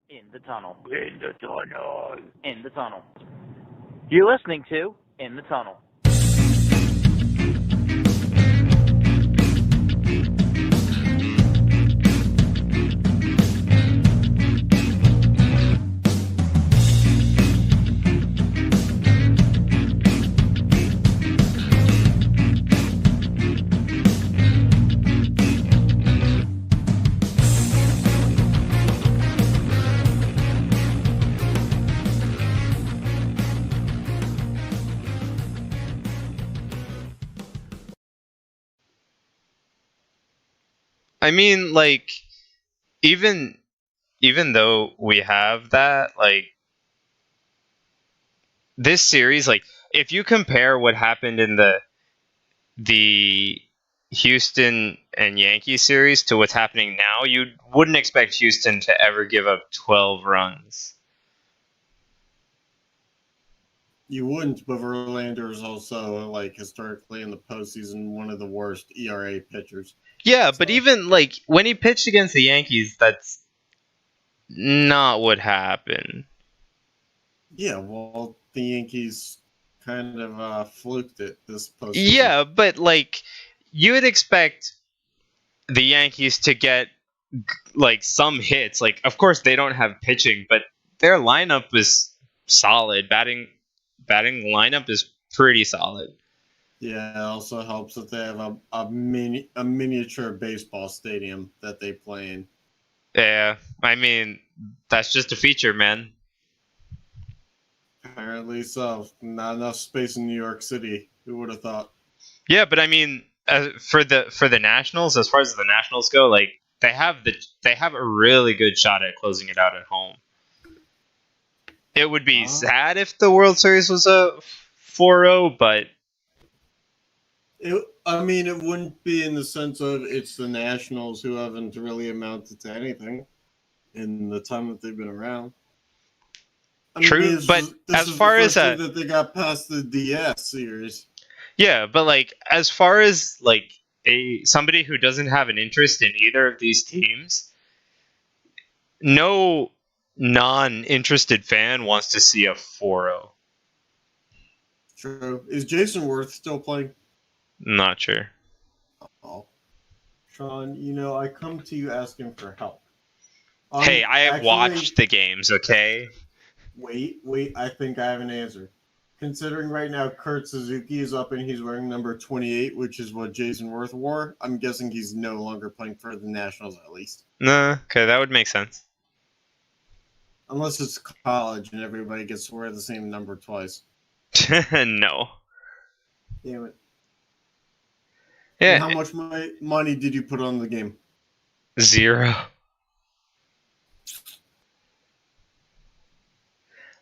In the tunnel. In the tunnel. In the tunnel. You're listening to In the Tunnel. I mean, like, even even though we have that, like, this series, like, if you compare what happened in the Houston and Yankees series to what's happening now, you wouldn't expect Houston to ever give up 12 runs. You wouldn't, but Verlander is also, like, historically in the postseason, one of the worst ERA pitchers. Yeah, but So- even like when he pitched against the Yankees, that's not what happened. Yeah, well, the Yankees kind of fluked it this postseason. Yeah, but like you would expect the Yankees to get like some hits. Like, of course they don't have pitching, but their lineup is solid. Batting lineup is pretty solid. Yeah, it also helps that they have a miniature baseball stadium that they play in. Yeah, I mean that's just a feature, man. Apparently so. Not enough space in New York City. Who would have thought? Yeah, but I mean, for the Nationals, as far as the Nationals go, like they have a really good shot at closing it out at home. It would be sad if the World Series was a 4-0, but I mean, it wouldn't be in the sense of it's the Nationals who haven't really amounted to anything in the time that they've been around. I mean, true. But this as is far the as first year that they got past the DS series. yeah, but like as far as like a somebody who doesn't have an interest in either of these teams, no non-interested fan wants to see a 4-0. True. Is Jason Worth still playing? Not sure. Oh. Sean, I come to you asking for help. Hey, I have Actually, watched the games, okay? Wait, I think I have an answer. Considering right now Kurt Suzuki is up and he's wearing number 28, which is what Jason Worth wore, I'm guessing he's no longer playing for the Nationals at least. Nah, okay, that would make sense. Unless it's college and everybody gets to wear the same number twice. No. Damn it. Yeah. And how much money did you put on the game? 0.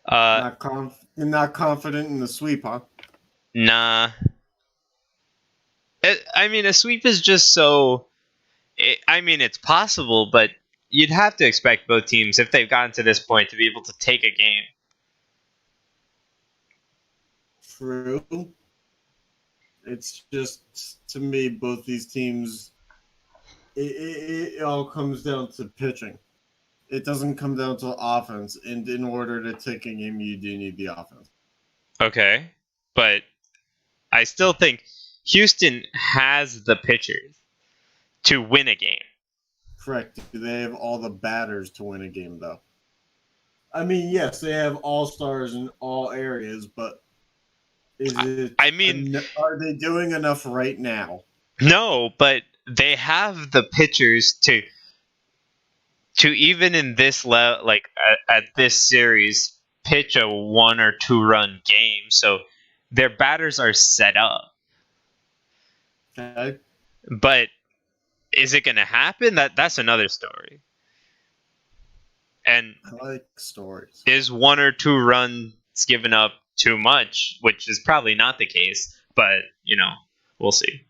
You're not confident in the sweep, huh? Nah. I mean, a sweep is just so. I mean, it's possible, but you'd have to expect both teams, if they've gotten to this point, to be able to take a game. True. It's just, to me, both these teams, it all comes down to pitching. It doesn't come down to offense, and in order to take a game, you do need the offense. Okay, but I still think Houston has the pitchers to win a game. Correct. Do they have all the batters to win a game, though? I mean, yes, they have all-stars in all areas, but are they doing enough right now? No, but they have the pitchers to even in this like at this series pitch a 1 or 2 run game, so their batters are set up. Okay. But is it going to happen? That's another story. And I like stories. Is 1 or 2 runs given up too much, which is probably not the case, but we'll see.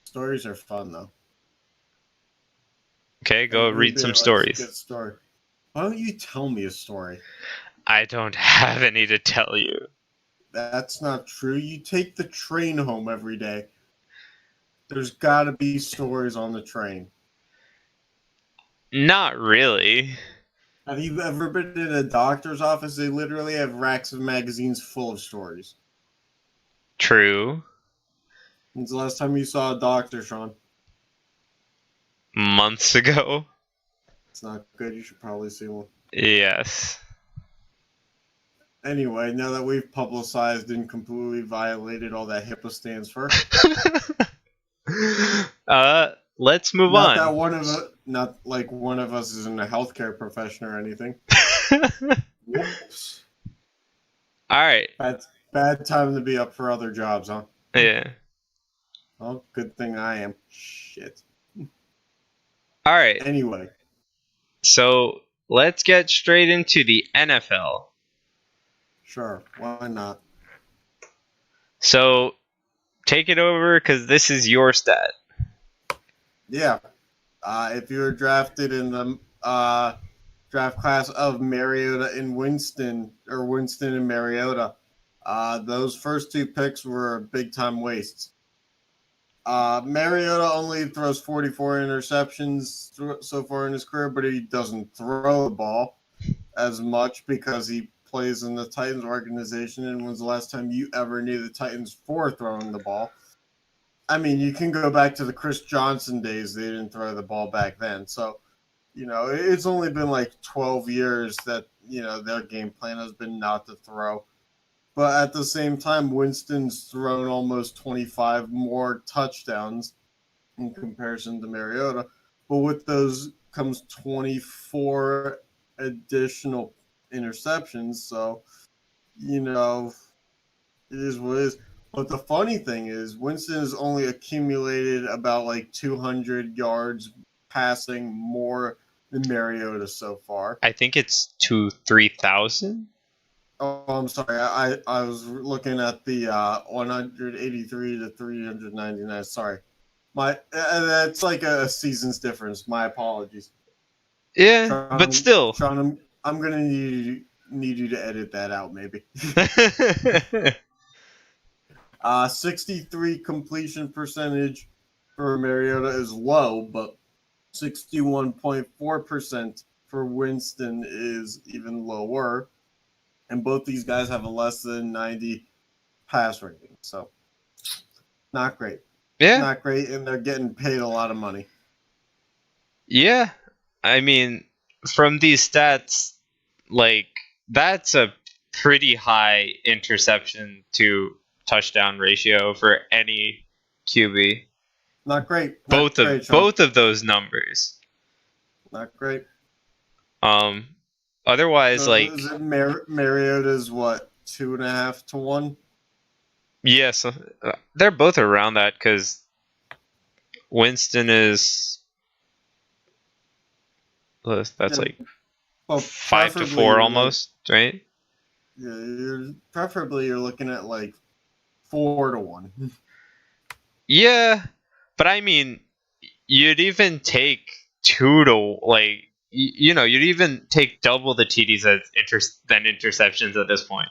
Stories are fun, though. Okay, go read some stories. A good story. Why don't you tell me a story? I don't have any to tell you. That's not true. You take the train home every day. There's got to be stories on the train. Not really. Have you ever been in a doctor's office? They literally have racks of magazines full of stories. True. When's the last time you saw a doctor, Sean? Months ago. It's not good. You should probably see one. Yes. Anyway, now that we've publicized and completely violated all that HIPAA stands for, Let's move not that on. not like one of us isn't a healthcare profession or anything. Whoops. All right. Bad time to be up for other jobs, huh? Yeah. Well, good thing I am. Shit. All right. Anyway, So let's get straight into the NFL. sure. Why not? So take it over because this is your stat. Yeah. If you were drafted in the draft class of Mariota and Winston, or Winston and Mariota, those first two picks were big time wastes. Mariota only throws 44 interceptions so far in his career, but he doesn't throw the ball as much because he plays in the Titans organization. And when's the last time you ever knew the Titans for throwing the ball? I mean, you can go back to the Chris Johnson days. They didn't throw the ball back then. So, it's only been like 12 years that, their game plan has been not to throw. But at the same time, Winston's thrown almost 25 more touchdowns in comparison to Mariota. But with those comes 24 additional interceptions. So, it is what it is. But the funny thing is, Winston has only accumulated about like 200 yards passing more than Mariota so far. I think it's to 3,000. Oh, I'm sorry. I was looking at the 183 to 399. Sorry. That's like a season's difference. My apologies. Yeah, Sean, but still. Sean, I'm going to need you to edit that out maybe. 63 completion percentage for Mariota is low, but 61.4% for Winston is even lower. And both these guys have a less than 90 pass rating. So, not great. Yeah. Not great, and they're getting paid a lot of money. Yeah. I mean, from these stats, like, that's a pretty high interception to touchdown ratio for any QB. Not great. Both of those numbers. Not great. Otherwise, so like, is it Mariota's what, 2.5 to 1? yes, they're both around that because Winston is like well, 5 to 4 almost, right? Yeah, preferably you're looking at like 4 to 1. Yeah, but I mean, you'd even take 2 to like. You'd even take double the TDs than interceptions at this point.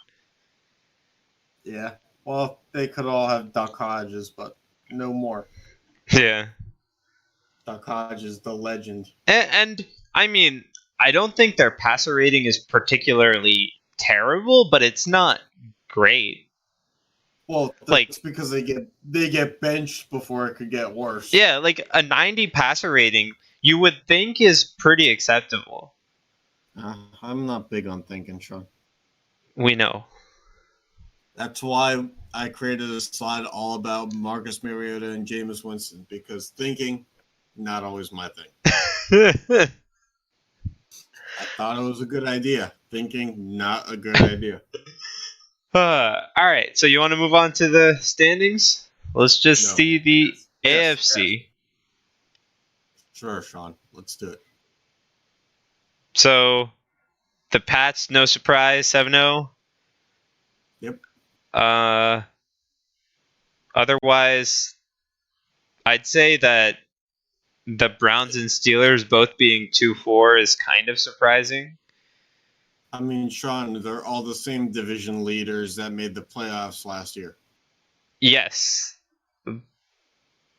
Yeah. Well, they could all have Duck Hodges, but no more. Yeah. Duck Hodges, the legend. And I mean, I don't think their passer rating is particularly terrible, but it's not great. Well, that's because they get benched before it could get worse. Yeah, like a 90 passer rating, you would think is pretty acceptable. I'm not big on thinking, Sean. We know. That's why I created a slide all about Marcus Mariota and Jameis Winston, because thinking, not always my thing. I thought it was a good idea. Thinking, not a good idea. All right, so you want to move on to the standings? Let's just see the AFC. Yes. Sure, Sean. Let's do it. So, the Pats, no surprise, 7-0. Yep. Otherwise, I'd say that the Browns and Steelers both being 2-4 is kind of surprising. I mean, Sean, they're all the same division leaders that made the playoffs last year. Yes.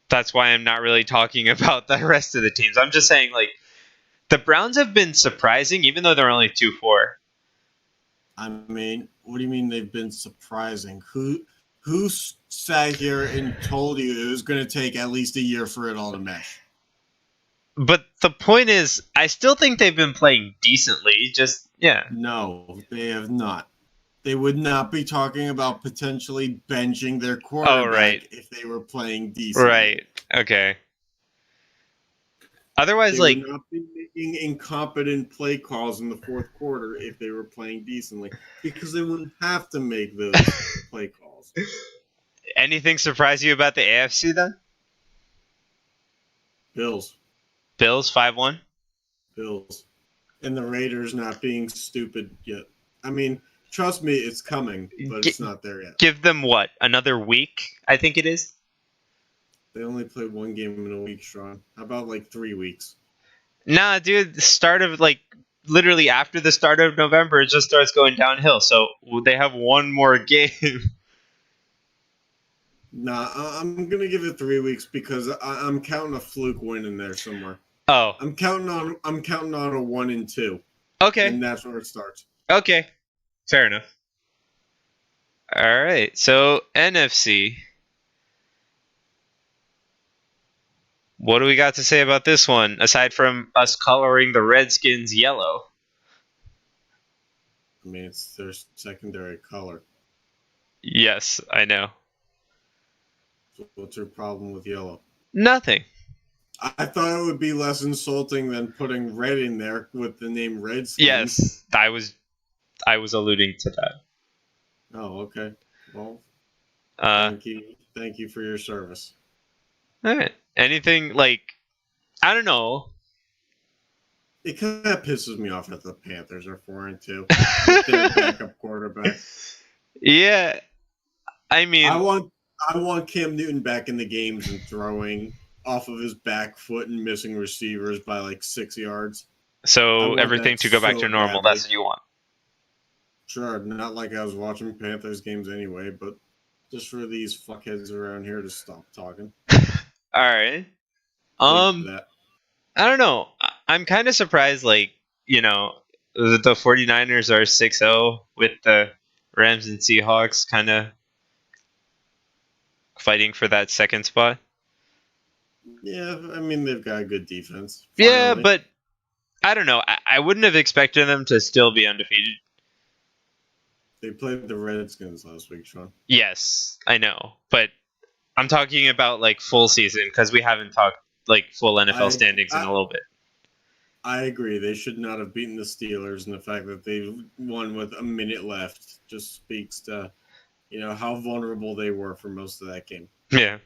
That's why I'm not really talking about the rest of the teams. I'm just saying, like, The Browns have been surprising, even though they're only 2-4. I mean, what do you mean they've been surprising? Who sat here and told you it was going to take at least a year for it all to mesh? But the point is, I still think they've been playing decently. Just No, they have not. They would not be talking about potentially benching their quarterback if they were playing decently. Right. Okay. Otherwise, they would not be making incompetent play calls in the fourth quarter if they were playing decently, because they wouldn't have to make those play calls. Anything surprise you about the AFC then? Bills. Bills 5-1. Bills. And the Raiders not being stupid yet. I mean, trust me, it's coming, but it's not there yet. Give them what? Another week, I think it is? They only play one game in a week, Sean. How about like 3 weeks? Nah, dude, the start of literally after the start of November, it just starts going downhill. So they have one more game. Nah, I'm going to give it 3 weeks because I'm counting a fluke win in there somewhere. Oh. I'm counting on a 1-2. Okay. And that's where it starts. Okay. Fair enough. All right. So NFC. What do we got to say about this one, aside from us coloring the Redskins yellow? I mean, it's their secondary color. Yes, I know. So what's your problem with yellow? Nothing. I thought it would be less insulting than putting red in there with the name Redskins. Yes, I was alluding to that. Oh, okay. Well, thank you for your service. All right. Anything I don't know. It kind of pisses me off that the Panthers are 4-2 with their backup quarterback. Yeah, I mean, I want Cam Newton back in the games and throwing off of his back foot and missing receivers by like 6 yards. So everything to go back to normal. Badly. That's what you want. Sure, not like I was watching Panthers games anyway, but just for these fuckheads around here to stop talking. All right. I don't know. I'm kind of surprised, the 49ers are 6-0 with the Rams and Seahawks kind of fighting for that second spot. Yeah, I mean, they've got a good defense. Finally. Yeah, but I don't know. I wouldn't have expected them to still be undefeated. They played the Redskins last week, Sean. Yes, I know. But I'm talking about, full season, because we haven't talked, full NFL standings in a little bit. I agree. They should not have beaten the Steelers, and the fact that they won with a minute left just speaks to, how vulnerable they were for most of that game. Yeah.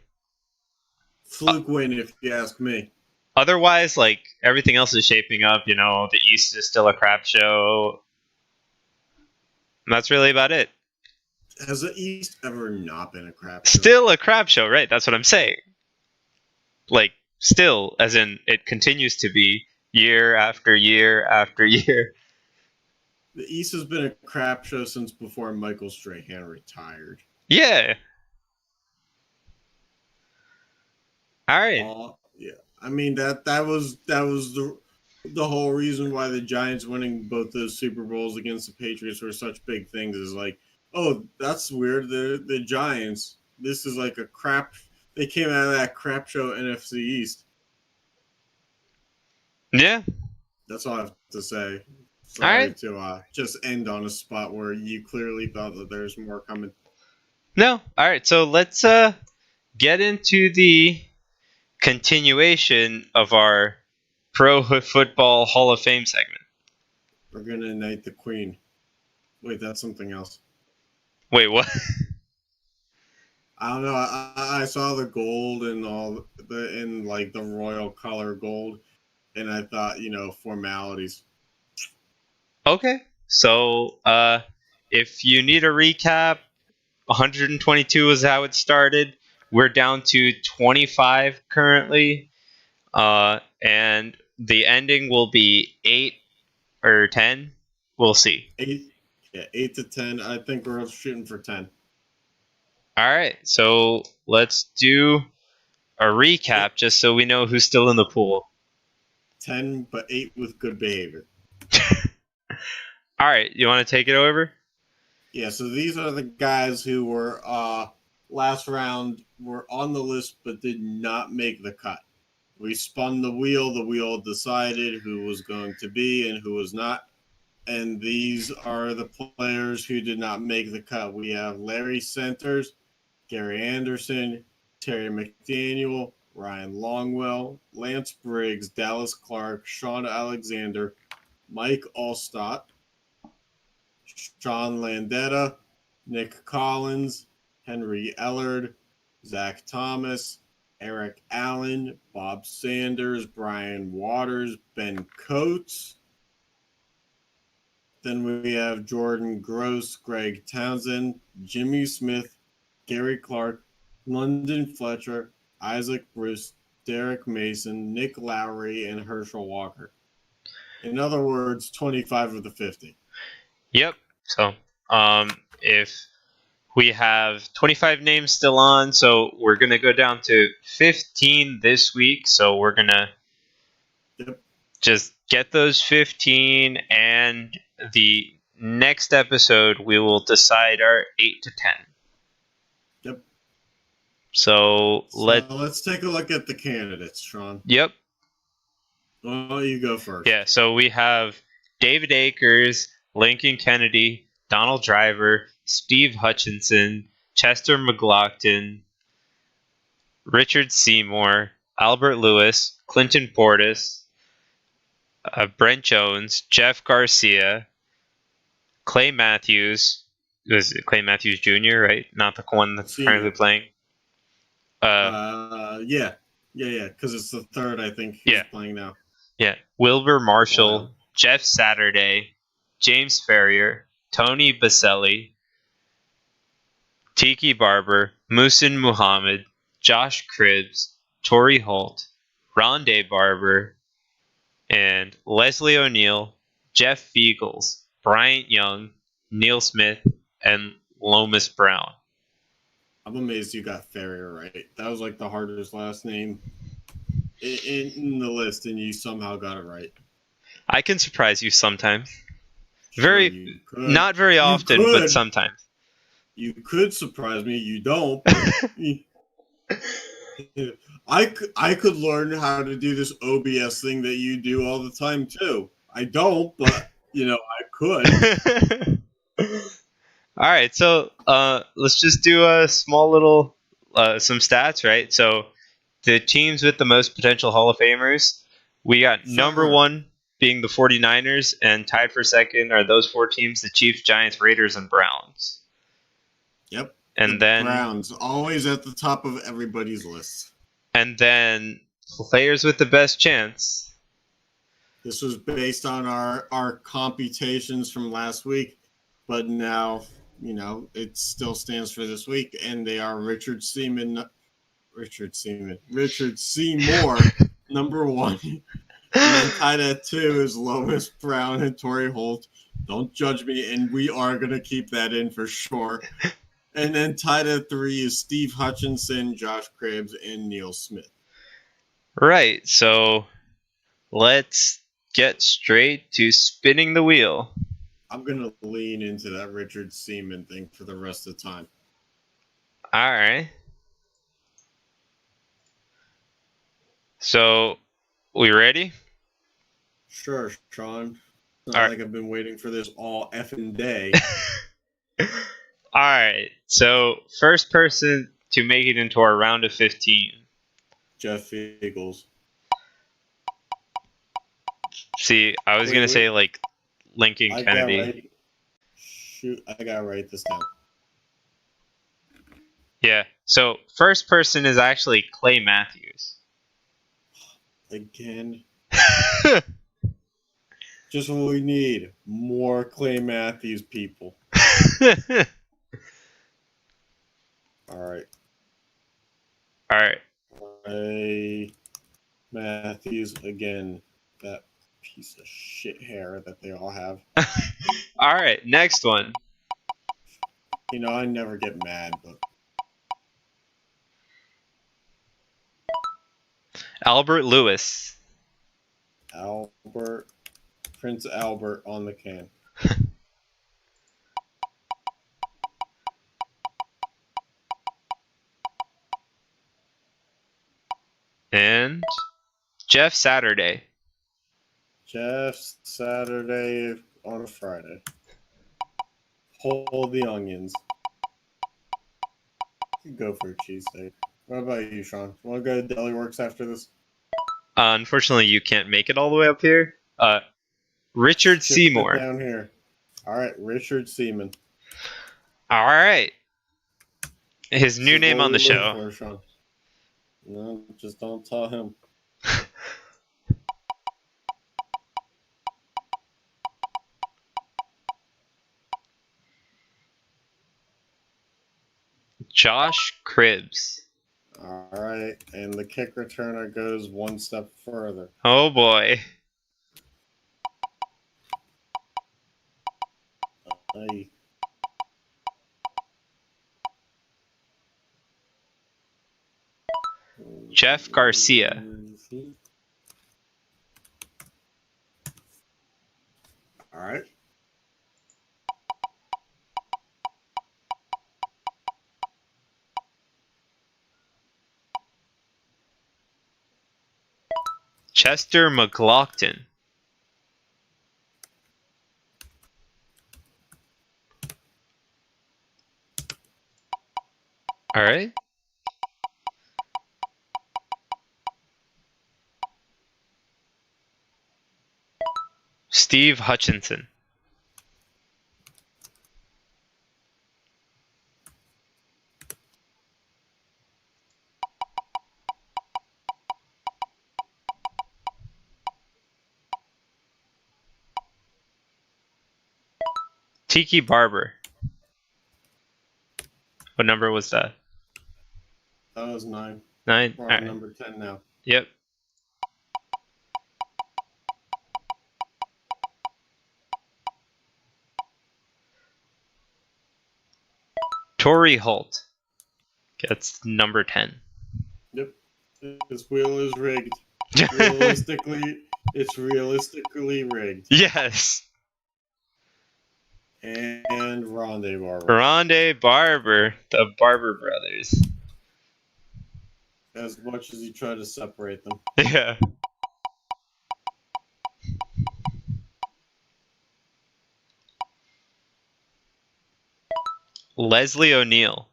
Fluke win, if you ask me. Otherwise, everything else is shaping up. The East is still a crap show. And that's really about it. Has the East ever not been a crap show? Still a crap show, right? That's what I'm saying. Still, as in it continues to be year after year after year. The East has been a crap show since before Michael Strahan retired. Yeah. All right. Yeah. I mean that was the whole reason why the Giants winning both those Super Bowls against the Patriots were such big things. Is oh, that's weird. The Giants. This is like a crap. They came out of that crap show NFC East. Yeah. That's all I have to say. Sorry to just end on a spot where you clearly thought that there's more coming. No. All right. So let's get into the continuation of our Pro Football Hall of Fame segment. We're going to knight the Queen. Wait, that's something else. Wait, what? I don't know. I saw the gold and all the royal color gold, and I thought, formalities. Okay. So, if you need a recap, 122 is how it started. We're down to 25 currently, and the ending will be 8 or 10. We'll see. 8 to 10. I think we're shooting for 10. All right, so let's do a recap just so we know who's still in the pool. 10, but 8 with good behavior. All right, you want to take it over? Yeah, so these are the guys who were last round were on the list but did not make the cut. We spun the wheel decided who was going to be and who was not. And these are the players who did not make the cut. We have Larry Centers, Gary Anderson, Terry McDaniel, Ryan Longwell, Lance Briggs, Dallas Clark, Sean Alexander, Mike Allstott, Sean Landetta, Nick Collins, Henry Ellard, Zach Thomas, Eric Allen, Bob Sanders, Brian Waters, Ben Coates. Then we have Jordan Gross, Greg Townsend, Jimmy Smith, Gary Clark, London Fletcher, Isaac Bruce, Derek Mason, Nick Lowry, and Herschel Walker. In other words, 25 of the 50. Yep. So, if we have 25 names still on, so we're gonna go down to 15 this week. So we're gonna just get those 15, and the next episode we will decide our 8 to 10. Yep. So let's take a look at the candidates, Sean. Yep. Well, you go first. Yeah. So we have David Akers, Lincoln Kennedy, Donald Driver, Steve Hutchinson, Chester McLaughlin, Richard Seymour, Albert Lewis, Clinton Portis, Brent Jones, Jeff Garcia, Clay Matthews. Was it Clay Matthews Jr., right? Not the one that's currently playing. Yeah, because it's the third, I think, he's playing now. Yeah. Wilbur Marshall, Jeff Saturday, James Ferrier, Tony Baselli, Tiki Barber, Muhsin Muhammad, Josh Cribbs, Torrey Holt, Rondé Barber, and Leslie O'Neill, Jeff Feagles, Bryant Young, Neil Smith, and Lomas Brown. I'm amazed you got Ferrier right. That was like the hardest last name in the list, and you somehow got it right. I can surprise you sometimes. Not very often, but sometimes. You could surprise me. You don't. I could learn how to do this OBS thing that you do all the time too. I don't, but I could. All right, so let's just do a small little some stats, right? So the teams with the most potential Hall of Famers, we got number one being the 49ers, and tied for second are those four teams: the Chiefs, Giants, Raiders, and Browns. Yep. And then Browns always at the top of everybody's list. And then players with the best chance. This was based on our computations from last week, but now it still stands for this week, and they are Richard Seymour, number one. And then tied at 2 is Lomas Brown and Torrey Holt. Don't judge me, and we are going to keep that in for sure. And then tied at 3 is Steve Hutchinson, Josh Cribbs, and Neil Smith. Right, so let's get straight to spinning the wheel. I'm going to lean into that Richard Seaman thing for the rest of the time. All right. So, we ready? Sure, Sean. It's All not right. like I've been waiting for this all effing day. All right. So, first person to make it into our round of 15. Jeff Eagles. See, I was going to say like Lincoln Kennedy. Right. Shoot, I got to write this down. Yeah. So, first person is actually Clay Matthews. Again. Just what we need. More Clay Matthews people. All right. All right. Clay Matthews again. That piece of shit hair that they all have. All right. Next one. I never get mad, but Albert Lewis. Albert, Prince Albert on the can. And Jeff Saturday. Jeff Saturday on a Friday. Hold the onions. You could go for a cheesesteak. What about you, Sean? Want to go to Deli Works after this? Unfortunately, you can't make it all the way up here. Richard Ship it Seymour. down here. All right, Richard Seaman. All right. His new This is name what on the we live show. for, Sean. No, just don't tell him. Josh Cribbs. All right, and the kick returner goes one step further. Oh boy. Aye. Jeff Garcia. All right. Chester McLaughlin. All right. Steve Hutchinson. Tiki Barber. What number was that? That was 9. 9? We're All on right. number 10 now. Yep. Torrey Holt gets number 10. Yep. This wheel is rigged. Realistically, it's realistically rigged. Yes. And Rondé Barber. Rondé Barber, the Barber brothers. As much as you try to separate them. Yeah. Leslie O'Neill.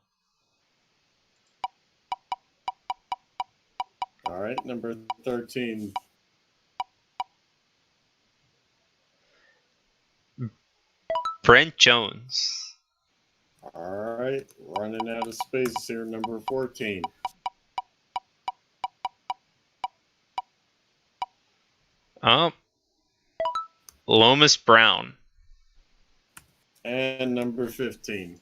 All right, number 13. Brent Jones. All right, running out of space here, number 14. Lomas Brown. And number 15.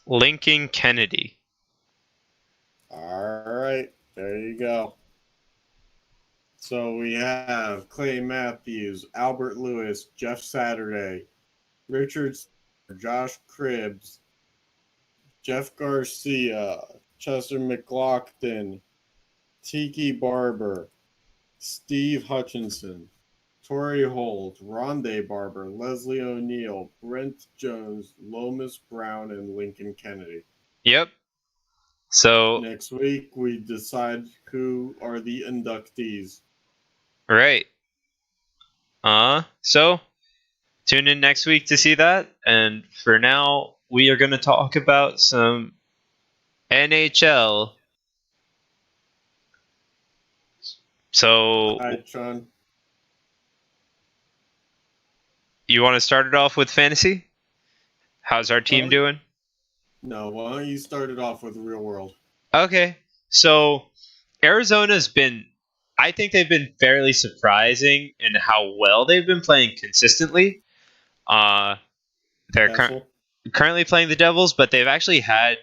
Lincoln Kennedy. All right, there you go. So we have Clay Matthews, Albert Lewis, Jeff Saturday, Richard, Josh Cribbs, Jeff Garcia, Chester McLaughlin, Tiki Barber, Steve Hutchinson, Torrey Holt, Rondé Barber, Leslie O'Neill, Brent Jones, Lomas Brown, and Lincoln Kennedy. Yep. So, Next week, we decide who are the inductees. right. So tune in next week to see that. And for now, we are going to talk about some NHL. So, All right, Sean. you want to start it off with fantasy? How's our team doing? No, why don't you start it off with real world? Okay. So, Arizona's been, I think they've been fairly surprising in how well they've been playing consistently. They're Castle? currently playing the Devils, but they've actually had,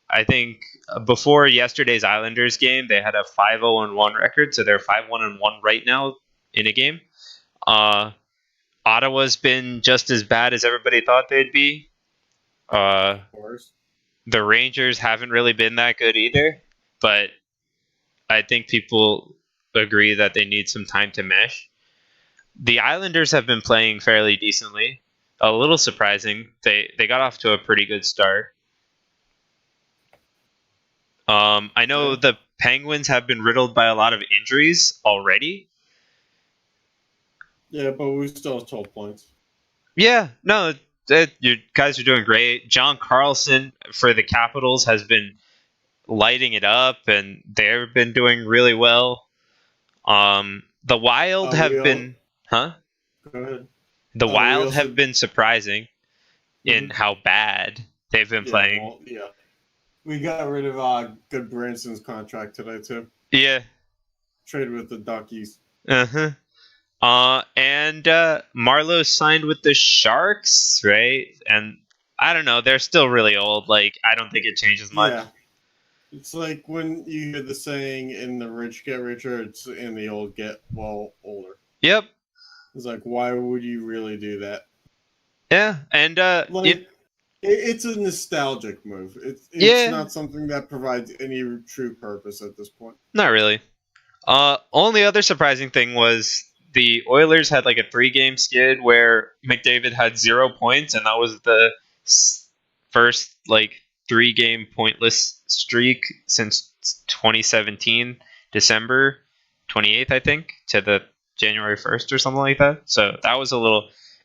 I think, before yesterday's Islanders game, they had a 5-0-1 record, so they're 5-1-1 right now in a game. Ottawa's been just as bad as everybody thought they'd be. Of course. the Rangers haven't really been that good either, but I think people agree that they need some time to mesh. The Islanders have been playing fairly decently. A little surprising. They got off to a pretty good start. I know the Penguins have been riddled by a lot of injuries already. Yeah, but we still have 12 points. Yeah, no, you guys are doing great. John Carlson for the Capitals has been lighting it up, and they've been doing really well. The Wild have been, huh? Go ahead. The we Wild also- have been surprising in how bad they've been playing. Well, yeah. We got rid of Good Branson's contract today, too. Yeah. Traded with the Duckies. Uh-huh. And Marlowe signed with the Sharks, right? And I don't know, they're still really old. Like, I don't think it changes much. Yeah. It's like when you hear the saying, in the rich get richer, it's in the old get, well, older. Yep. It's like, why would you really do that? Yeah, and It's a nostalgic move. It's Yeah. not something that provides any true purpose at this point. not really. Only other surprising thing was the Oilers had like a 3-game skid where McDavid had 0 points, and that was the first like 3-game pointless streak since 2017 December 28th, I think, to the January 1st or something like that. So that was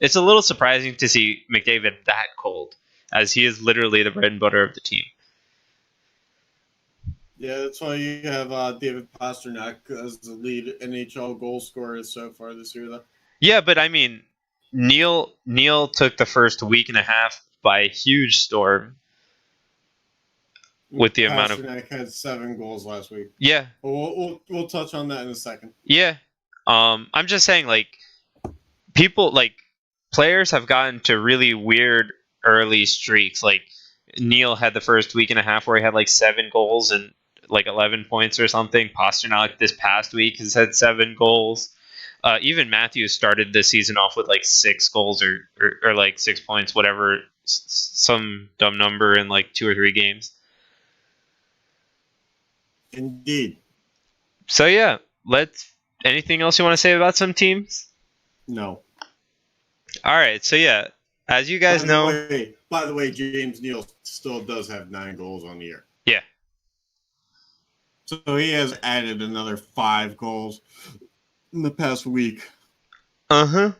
it's a little surprising to see McDavid that cold, as he is literally the bread and butter of the team. Yeah, that's why you have David Pastrnak as the lead NHL goal scorer so far this year, though. Yeah, but I mean, Neil took the first week and a half by a huge storm with the amount of Pastrnak had 7 goals last week. yeah. But we'll touch on that in a second. Yeah. I'm just saying, like, people, like, players have gotten to really weird early streaks. Like, Neil had the first week and a half where he had, like, 7 goals and, like, 11 points or something. Pastrnak this past week has had 7 goals. Even Matthews started the season off with, like, 6 goals or like, 6 points, whatever, some dumb number in, like, 2 or 3 games. Indeed. So, yeah, anything else you want to say about some teams? No. All right, so yeah, as you guys know, By the way, James Neal still does have 9 goals on the year. Yeah. So he has added another 5 goals in the past week. uh-huh.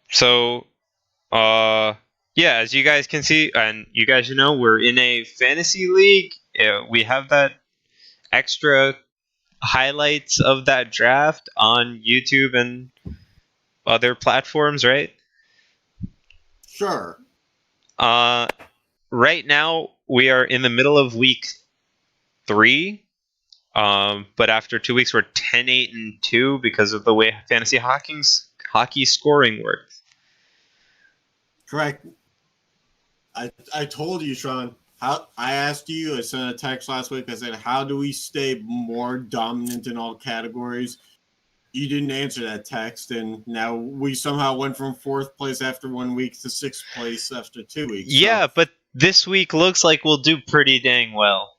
So, yeah, as you guys can see, and you guys should know, we're in a fantasy league. We have that extra highlights of that draft on YouTube and other platforms, right? Sure. Right now we are in the middle of week 3, but after 2 weeks we're 10-8-2 because of the way fantasy hockey scoring works. Correct. I told you, Sean. I asked you, I sent a text last week. I said, how do we stay more dominant in all categories? You didn't answer that text, and now we somehow went from 4th place after 1 week to 6th place after 2 weeks. Yeah, So, but this week looks like we'll do pretty dang well.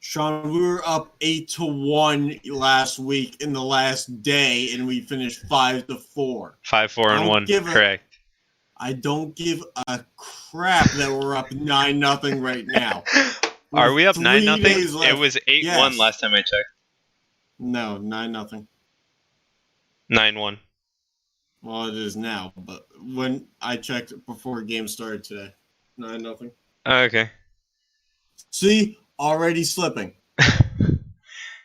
Sean, we were up 8-1 last week in the last day, and we finished 5-4. 5-4-1, correct. I don't give a crap that we're up 9-0 right now. Are we up 9-0? 3 days left. It was 8-1 Yes. last time I checked. No, 9-0. 9-1. Well, it is now, but when I checked before game started today, 9-0. Okay. See, already slipping.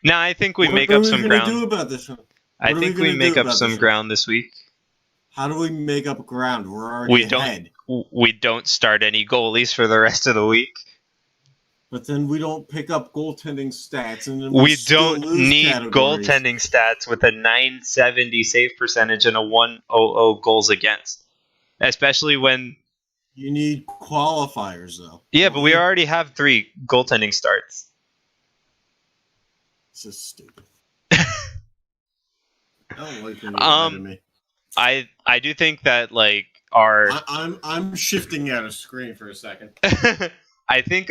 Now I think we What make are up we some gonna ground. do about this one? I What are think we we gonna make do up about some this one? ground this week. How do we make up ground? We're already We don't. ahead. We don't start any goalies for the rest of the week. But then we don't pick up goaltending stats, and then We still don't lose need categories. goaltending stats with a 970 save percentage and a 100 goals against. Especially when... You need qualifiers, though. Yeah, but we already have 3 goaltending starts. This is stupid. I don't like when you lie to me. I do think that, like, our I'm shifting out of screen for a second. I think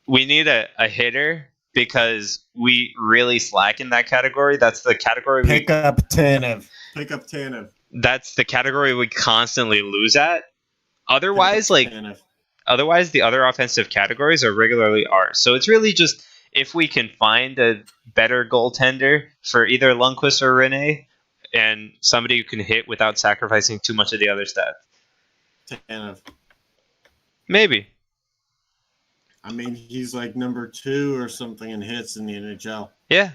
we need a hitter because we really slack in that category. That's the category Pick up Tanev. Pick up Tanev. That's the category we constantly lose at. Otherwise, Tanev. otherwise the other offensive categories are regularly ours. So it's really just if we can find a better goaltender for either Lundqvist or Rene, and somebody who can hit without sacrificing too much of the other stats. Tanev. Maybe. I mean, he's like number 2 or something in hits in the NHL. Yeah.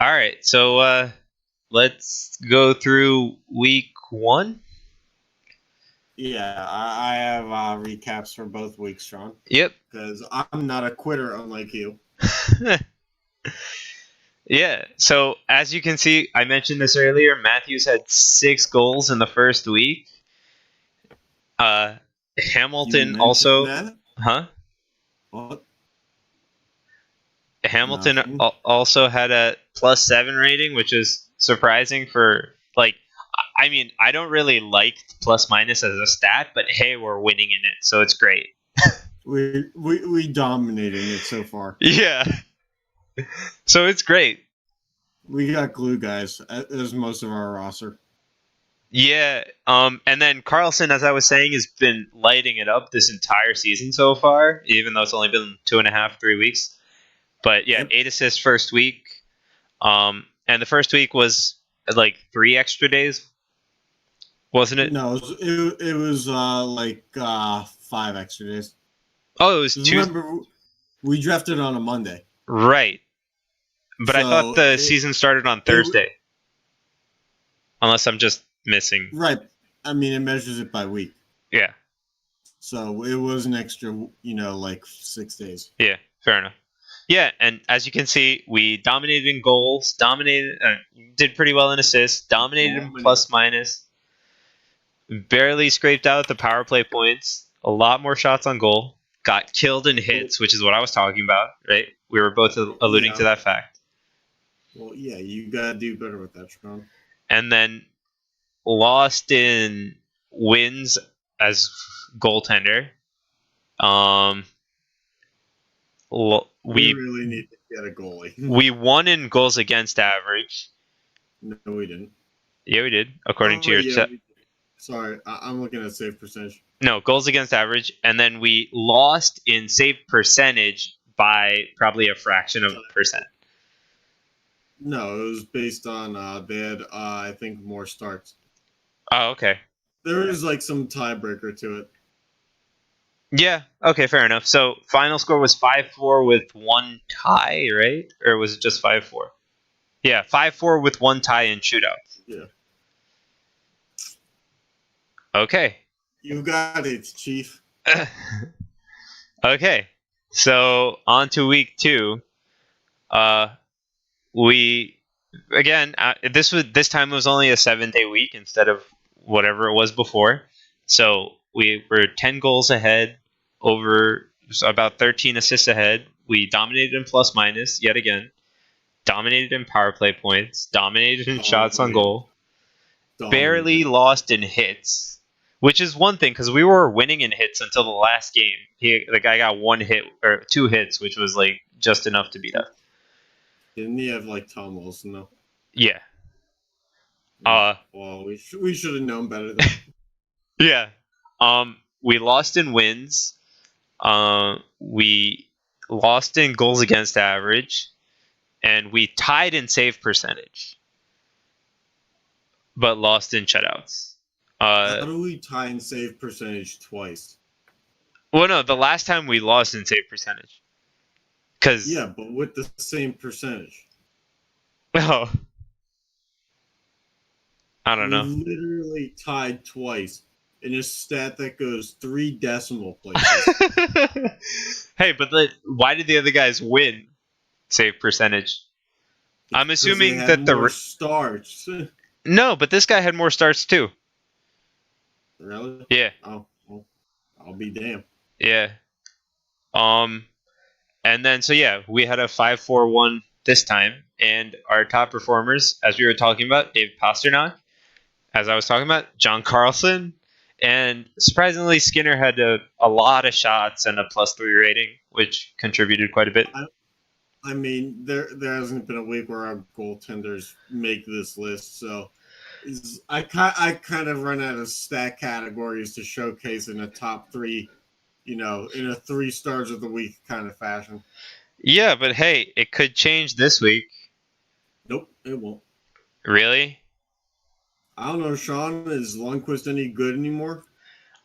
All right. So let's go through week 1. Yeah, I have recaps for both weeks, Sean. Yep. Because I'm not a quitter unlike you. Yeah. So as you can see, I mentioned this earlier. Matthews had 6 goals in the first week. Hamilton You also. mentioned that? Huh? What? Hamilton Nothing. also had a +7 rating, which is surprising for like. I mean, I don't really like plus minus as a stat, but hey, we're winning in it, so it's great. We dominating it so far. Yeah. So it's great. We got glue guys as most of our roster. Yeah. And then Carlson, as I was saying, has been lighting it up this entire season so far, even though it's only been 2.5, 3 weeks. But yeah, Yep. 8 assists first week. And the first week was like 3 extra days, wasn't it? No, it was like 5 extra days. Oh, it was 2. Remember, we drafted on a Monday. Right. But I So thought the season started on Thursday. Unless I'm just missing. Right. I mean, it measures it by week. Yeah. So it was an extra, like 6 days. Yeah. Fair enough. Yeah, and as you can see, we dominated in goals, did pretty well in assists, dominated in plus minus, barely scraped out the power play points, a lot more shots on goal, got killed in hits, which is what I was talking about, right? We were both alluding to that fact. Well, yeah, you got to do better with that, Sean. And then lost in wins as goaltender. We really need to get a goalie. We won in goals against average. No, we didn't. Yeah, we did, according to your... we did. Sorry, I'm looking at save percentage. No, goals against average. And then we lost in save percentage by probably a fraction of a percent. No, it was based on they had, I think, more starts. Oh, okay. There is like some tiebreaker to it. Yeah, okay, fair enough. So final score was 5-4 with 1 tie, right? Or was it just 5-4? Yeah, 5-4 with 1 tie in shootouts. Yeah. Okay. You got it, Chief. Okay. So on to week 2. We again this time it was only a 7-day week instead of whatever it was before. So we were 10 goals ahead, about 13 assists ahead. We dominated in plus minus yet again. Dominated in power play points. Dominated in shots on goal. Barely lost in hits, which is one thing because we were winning in hits until the last game. The guy got 1 hit or 2 hits, which was like just enough to beat us. Didn't he have like Tom Wilson though? Yeah. Well, we should have known better. Yeah. We lost in wins. We lost in goals against average, and we tied in save percentage, but lost in shutouts. How do we tie in save percentage twice? Well, no, the last time we lost in save percentage. Yeah, but with the same percentage. Oh. I don't know. We literally tied twice in a stat that goes 3 decimal places. Hey, but why did the other guys win save percentage? I'm assuming they that had the more starts. No, but this guy had more starts too. Really? Yeah. Oh, well, I'll be damned. Yeah. And then so yeah, we had a 5-4-1 this time, and our top performers, as we were talking about, David Pasternak, as I was talking about, John Carlson. And surprisingly, Skinner had a lot of shots and a +3 rating, which contributed quite a bit. I mean, there hasn't been a week where our goaltenders make this list, so I kind of run out of stat categories to showcase in a top 3, in a 3 stars of the week kind of fashion. Yeah, but hey, it could change this week. Nope, it won't. Really? I don't know, Sean. Is Lundqvist any good anymore?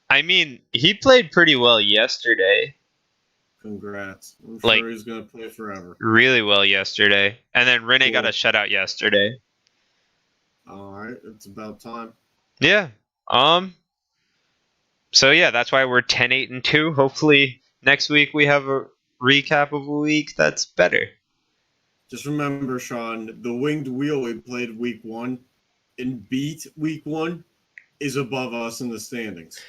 I mean, he played pretty well yesterday. Congrats. I'm Like- sure he's going to play forever. Really well yesterday. And then Rene got Cool. a shutout yesterday. All right, it's about time. Yeah. So yeah, that's why we're 10-8-2. Hopefully next week we have a recap of a week that's better. Just remember, Sean, the winged wheel we played week 1 and beat week 1 is above us in the standings.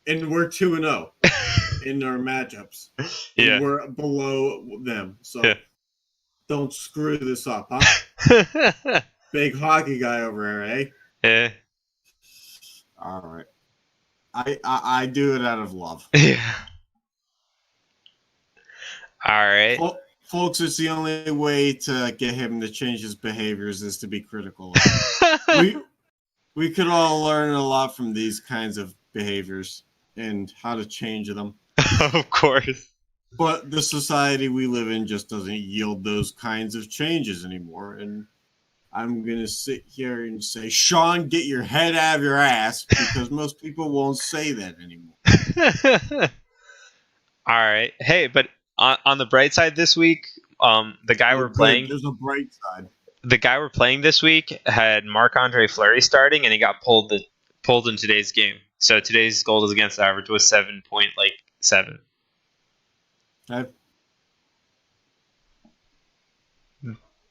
And we're 2-0 in our matchups. Yeah. And we're below them. So Yeah. don't screw this up, huh? Big hockey guy over here, eh? Yeah. All right. I do it out of love. Yeah. All right. Folks, it's the only way to get him to change his behaviors is to be critical of him. we could all learn a lot from these kinds of behaviors and how to change them. Of course. But the society we live in just doesn't yield those kinds of changes anymore. And I'm going to sit here and say, Sean, get your head out of your ass, because most people won't say that anymore. All right. Hey, but on the bright side this week, the guy we're playing, There's a bright side. the guy we're playing this week had Marc-Andre Fleury starting, and he got pulled in today's game. So today's goals against average was 7.7. Okay.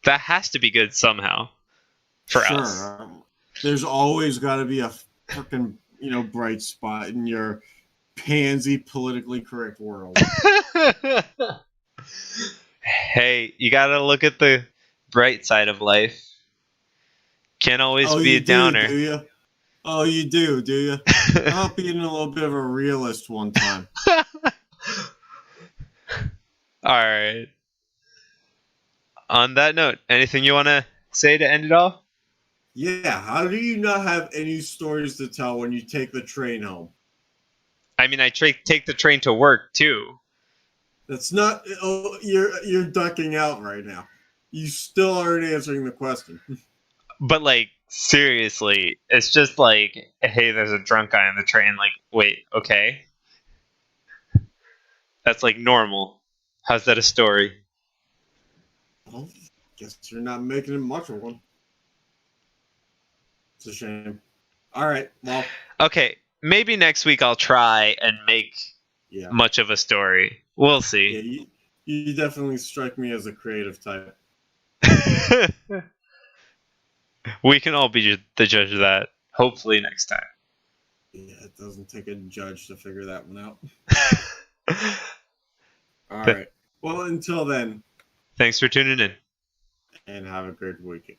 That has to be good somehow for us. Sure. There's always got to be a fucking, bright spot in your pansy politically correct world. Hey, you gotta look at the bright side of life. Can't always be a downer. Do you? Oh, you do you? How about being a little bit of a realist one time? All right. On that note, anything you want to say to end it off? Yeah, how do you not have any stories to tell when you take the train home? I mean, I take the train to work too. That's not. Oh, you're ducking out right now. You still aren't answering the question. But like, seriously, it's just like, hey, there's a drunk guy on the train. Like, wait, okay, that's like normal. How's that a story? Well, guess you're not making it much of one. It's a shame. All right, well, Okay, maybe next week I'll try and make yeah. much of a story. We'll Yeah, see. you definitely strike me as a creative type. We can all be the judge of that. Hopefully next time. Yeah, it doesn't take a judge to figure that one out. All right. Well, until then, Thanks for tuning in. and have a great weekend.